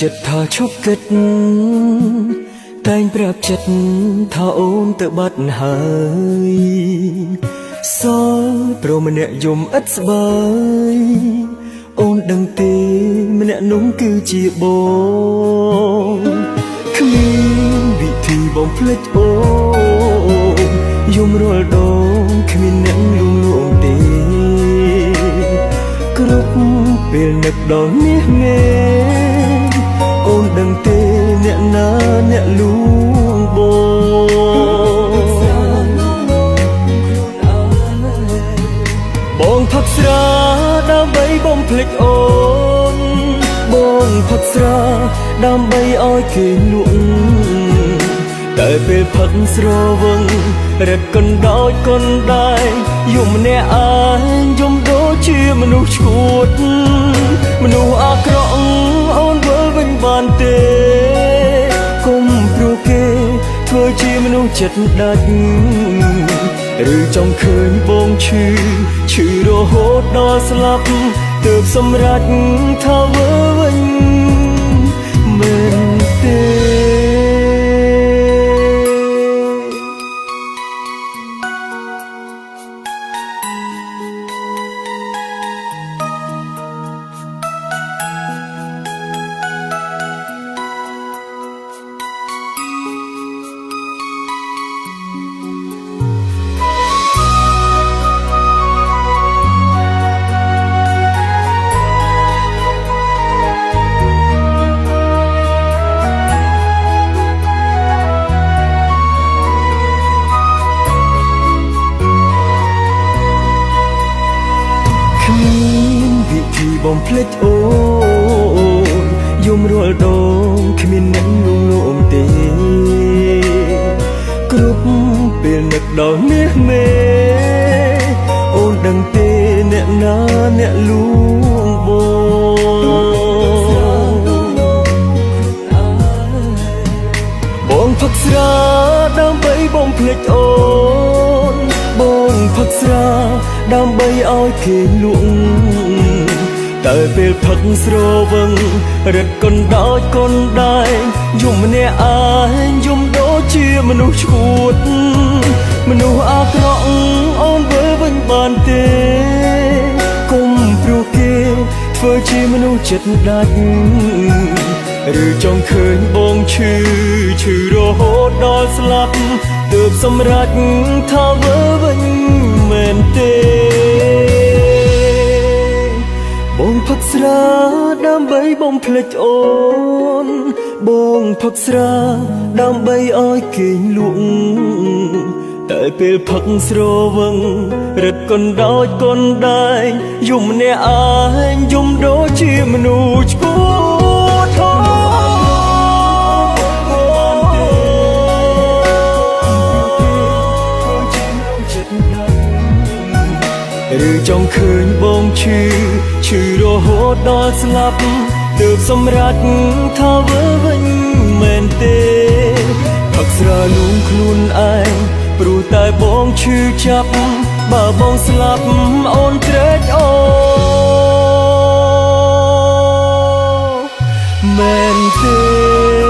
ចិត្តថាឈប់គិតតែងប្រាប់ចិត្តថាអូនទៅបាត់ហើយសល់ព្រមម្នាក់យំឥតស្បើយអូនដឹងទេម្នាក់នោះគឺជាបងគ្មានវិធីបំភ្លេចអូនយំរាល់ដងគ្មានអ្នកលួងលោមទេគ្រប់ពេលនឹកដល់មាសមេអូនដឹងទេអ្នកណាអ្នកលួងបងផឹកស្រាដើម្បីបំភ្លេចអូនបងផឹកស្រាដើម្បីឲ្យគេលក់តែពេលផឹកស្រវឹងរត់កណ្ដោយកណ្ដែងយំម្នាក់ឯងយំដូចជាមនុស្សឈួតមនុស្សអាក្រក់អូនវិលវិញបានទេគុំព្រោះគេធ្វើជាមនុស្សចិត្តដាច់ឬចង់ឃើញបងឈឺរហូតដល់ស្លាប់ទើបសម្រេចថាវិលវិញមែនទេបំភ្លេចអូនយំរាល់ដងគ្មានអ្នកលួងលោមទេគ្រប់ពេលនឹកដល់មាសមេអូនដឹងទេអ្នកណាអ្នកលួងបងផឹកស្រាដើម្បីបំភ្លេចអូនបងផឹកស្រាដើម្បីឲ្យគេលួងតែពេលផឹកស្រវឹងរត់កណ្ដោចកណ្ដែងយំម្នាក់ឯងយំដូចជាមនុស្សឈួតមនុស្សអាក្រក់អូនវិលវិញបានទេគុំព្រោះគេធ្វើជាមនុស្សចិត្តដាច់ឬចង់ឃើញបងឈឺរហូតដល់ស្លាប់ទើបសម្រេចថាវិលវិញមែនទេបងផឹកស្រាដើម្បីបំភ្លេចអូនបងផឹកស្រាដើម្បីឲ្យគេលក់តែពេលផឹកស្រវឹងរត់កណ្ដោចកណ្ដែងយំម្នាក់ឯងយំដូចជាមនុស្សឈួតឬចង់ឃើញបងឈឺរហូតដល់ស្លាប់ទើបសម្រេចថាវិលវិញមែនទេផឹកស្រាលួងខ្លួនឯងព្រោះតែបងឈឺចាប់បើបងស្លាប់អូនត្រេកអូមែនទេ